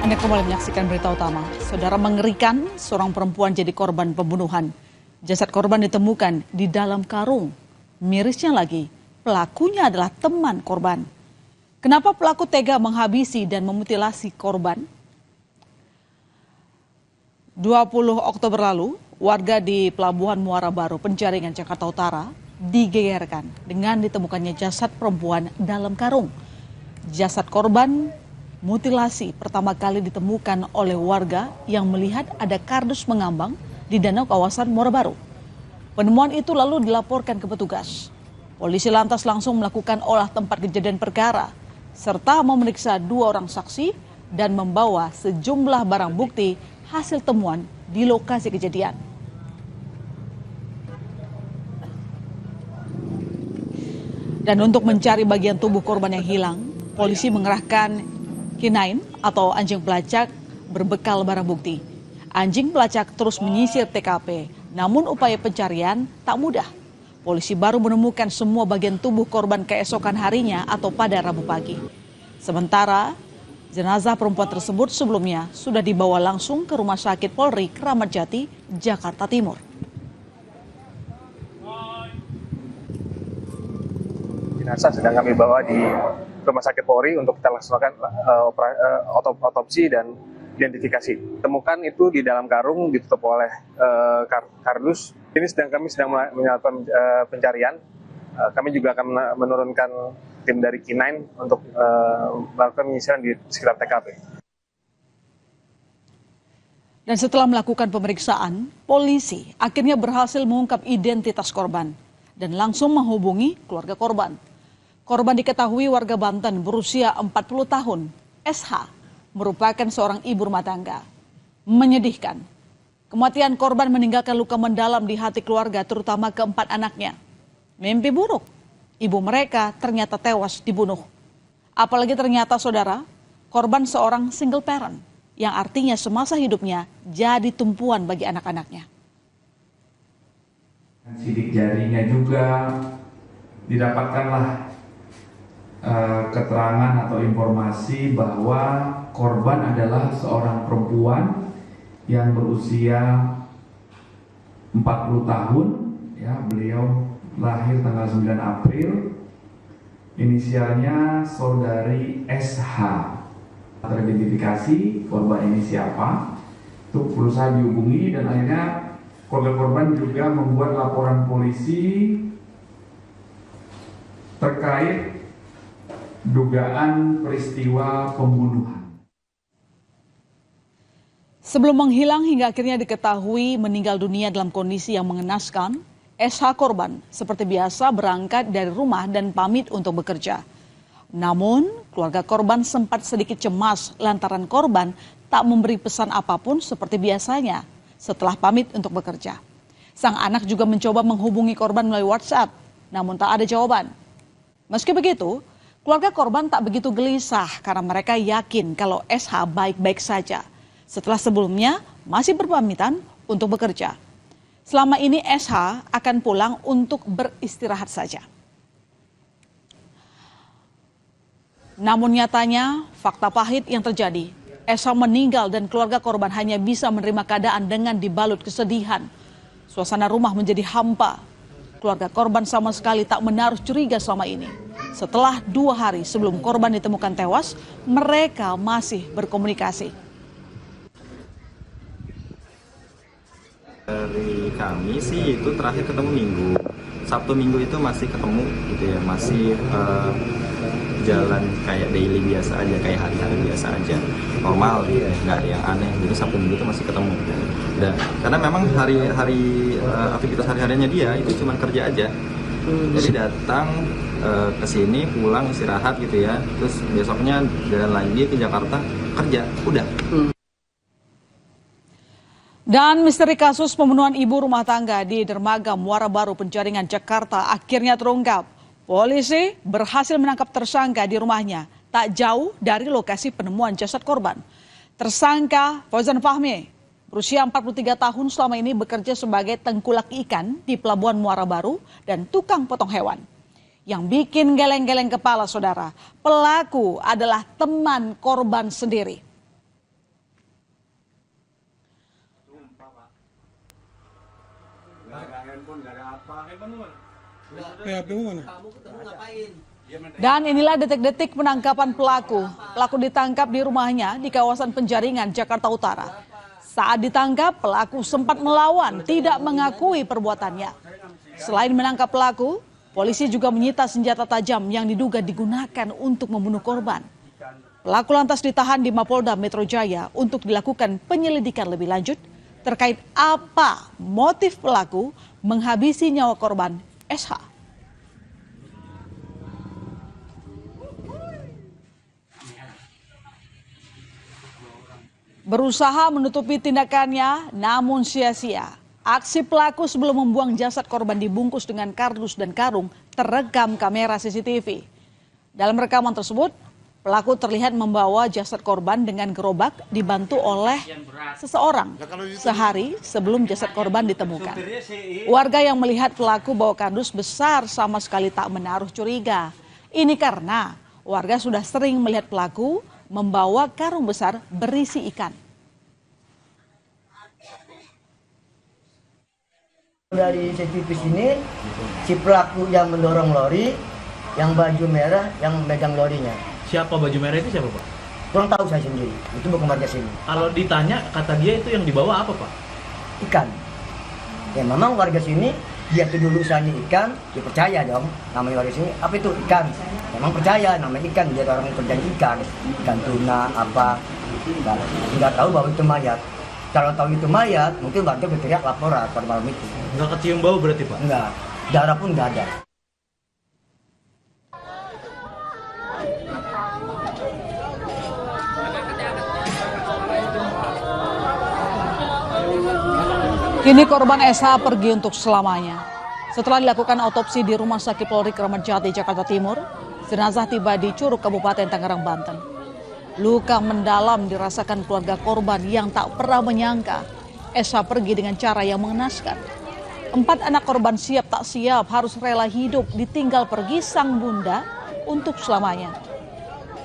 Anda kembali menyaksikan berita utama. Saudara, mengerikan, seorang perempuan jadi korban pembunuhan. Jasad korban ditemukan di dalam karung. Mirisnya lagi, pelakunya adalah teman korban. Kenapa pelaku tega menghabisi dan memutilasi korban? 20 Oktober lalu, warga di Pelabuhan Muara Baru, Penjaringan, Jakarta Utara, digegerkan dengan ditemukannya jasad perempuan dalam karung. Jasad korban mutilasi pertama kali ditemukan oleh warga yang melihat ada kardus mengambang di danau kawasan Muara Baru. Penemuan itu lalu dilaporkan ke petugas. Polisi lantas langsung melakukan olah tempat kejadian perkara, serta memeriksa 2 orang saksi dan membawa sejumlah barang bukti hasil temuan di lokasi kejadian. Dan untuk mencari bagian tubuh korban yang hilang, polisi mengerahkan K9 atau anjing pelacak berbekal barang bukti. Anjing pelacak terus menyisir TKP, namun upaya pencarian tak mudah. Polisi baru menemukan semua bagian tubuh korban keesokan harinya atau pada Rabu pagi. Sementara, jenazah perempuan tersebut sebelumnya sudah dibawa langsung ke Rumah Sakit Polri Kramat Jati, Jakarta Timur. Jenazah sedang kami bawa di Rumah Sakit Polri untuk kita laksanakan otopsi dan identifikasi. Temukan itu di dalam karung ditutup oleh kardus. Ini kami sedang melakukan pencarian. Kami juga akan menurunkan tim dari K9 untuk melakukan penyisiran di sekitar TKP. Dan setelah melakukan pemeriksaan, polisi akhirnya berhasil mengungkap identitas korban dan langsung menghubungi keluarga korban. Korban diketahui warga Banten berusia 40 tahun. SH merupakan seorang ibu rumah tangga. Menyedihkan. Kematian korban meninggalkan luka mendalam di hati keluarga, terutama keempat anaknya. Mimpi buruk. Ibu mereka ternyata tewas dibunuh. Apalagi ternyata saudara, korban seorang single parent, yang artinya semasa hidupnya jadi tumpuan bagi anak-anaknya. Sidik jarinya juga didapatkanlah keterangan atau informasi bahwa korban adalah seorang perempuan yang berusia 40 tahun, ya, beliau lahir tanggal 9 April, inisialnya saudari SH. Teridentifikasi korban ini siapa, itu berusaha dihubungi dan akhirnya keluarga korban juga membuat laporan polisi terkait dugaan peristiwa pembunuhan. Sebelum menghilang hingga akhirnya diketahui meninggal dunia dalam kondisi yang mengenaskan, SH korban seperti biasa berangkat dari rumah dan pamit untuk bekerja. Namun, keluarga korban sempat sedikit cemas lantaran korban tak memberi pesan apapun seperti biasanya setelah pamit untuk bekerja. Sang anak juga mencoba menghubungi korban melalui WhatsApp, namun tak ada jawaban. Meski begitu, keluarga korban tak begitu gelisah karena mereka yakin kalau SH baik-baik saja setelah sebelumnya masih berpamitan untuk bekerja. Selama ini SH akan pulang untuk beristirahat saja. Namun nyatanya fakta pahit yang terjadi. SH meninggal dan keluarga korban hanya bisa menerima keadaan dengan dibalut kesedihan. Suasana rumah menjadi hampa. Keluarga korban sama sekali tak menaruh curiga selama ini. Setelah 2 hari sebelum korban ditemukan tewas, mereka masih berkomunikasi. Dari kami sih itu terakhir ketemu Minggu. Sabtu Minggu itu masih ketemu gitu ya, masih jalan kayak daily biasa aja, kayak hari-hari biasa aja, normal gitu ya, nggak ada yang aneh. Jadi Sabtu Minggu itu masih ketemu. Dan karena memang hari-hari aktivitas hari-harinya dia itu cuma kerja aja. Jadi datang ke sini, pulang istirahat gitu ya, terus besoknya jalan lagi ke Jakarta kerja, udah. Dan misteri kasus pembunuhan ibu rumah tangga di Dermaga Muara Baru, Penjaringan, Jakarta akhirnya terungkap. Polisi berhasil menangkap tersangka di rumahnya, tak jauh dari lokasi penemuan jasad korban. Tersangka Fauzan Fahmi, berusia 43 tahun, selama ini bekerja sebagai tengkulak ikan di Pelabuhan Muara Baru dan tukang potong hewan. Yang bikin geleng-geleng kepala saudara, pelaku adalah teman korban sendiri. Dan inilah detik-detik penangkapan pelaku. Pelaku ditangkap di rumahnya di kawasan Penjaringan, Jakarta Utara. Saat ditangkap, pelaku sempat melawan, tidak mengakui perbuatannya. Selain menangkap pelaku, polisi juga menyita senjata tajam yang diduga digunakan untuk membunuh korban. Pelaku lantas ditahan di Mapolda Metro Jaya untuk dilakukan penyelidikan lebih lanjut terkait apa motif pelaku menghabisi nyawa korban SH. Berusaha menutupi tindakannya, namun sia-sia. Aksi pelaku sebelum membuang jasad korban dibungkus dengan kardus dan karung terekam kamera CCTV. Dalam rekaman tersebut, pelaku terlihat membawa jasad korban dengan gerobak dibantu oleh seseorang sehari sebelum jasad korban ditemukan. Warga yang melihat pelaku bawa kardus besar sama sekali tak menaruh curiga. Ini karena warga sudah sering melihat pelaku membawa karung besar berisi ikan. Dari CCTV sini, si pelaku yang mendorong lori, yang baju merah, yang megang lorinya. Siapa baju merah itu siapa, Pak? Kurang tahu saya sendiri, itu bukan warga sini. Kalau ditanya, kata dia itu yang dibawa apa, Pak? Ikan. Ya memang warga sini, dia tuh dulu usahanya ikan, dia percaya dong, namanya warga sini, apa itu ikan? Memang percaya, namanya ikan, dia orang kerja ikan tuna, apa. Nggak tahu bahwa itu mayat. Kalau tahu itu mayat, mungkin warga berteriak laporan pada malam itu. Nggak kecium bau berarti, Pak? Enggak, darah pun nggak ada. Kini korban SH pergi untuk selamanya. Setelah dilakukan otopsi di Rumah Sakit Polri Kramat Jati, Jakarta Timur, jenazah tiba di Curug, Kabupaten Tangerang, Banten. Luka mendalam dirasakan keluarga korban yang tak pernah menyangka SH pergi dengan cara yang mengenaskan. 4 anak korban siap tak siap harus rela hidup ditinggal pergi sang bunda untuk selamanya.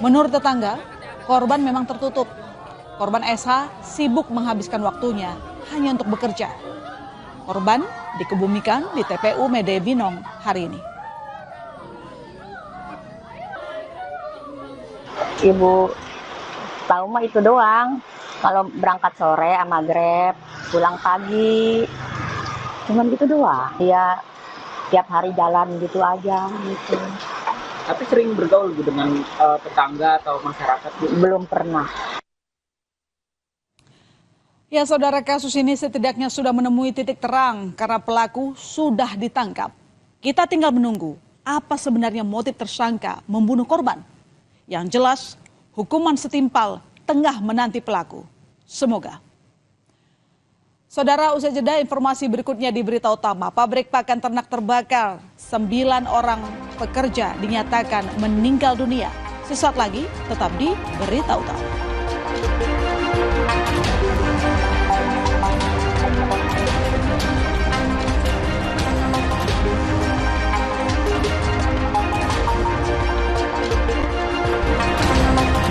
Menurut tetangga, korban memang tertutup. Korban SH sibuk menghabiskan waktunya hanya untuk bekerja. Korban dikebumikan di TPU Mede Binong hari ini. Ibu tahu mah itu doang. Kalau berangkat sore sama Grab, pulang pagi. Cuman gitu doang. Ya tiap hari jalan gitu aja gitu. Tapi sering bergaul dengan tetangga atau masyarakat gitu? Belum pernah. Ya saudara, kasus ini setidaknya sudah menemui titik terang karena pelaku sudah ditangkap. Kita tinggal menunggu apa sebenarnya motif tersangka membunuh korban. Yang jelas hukuman setimpal tengah menanti pelaku. Semoga. Saudara, usai jeda informasi berikutnya di Berita Utama. Pabrik pakan ternak terbakar, 9 orang pekerja dinyatakan meninggal dunia. Sesaat lagi tetap di Berita Utama.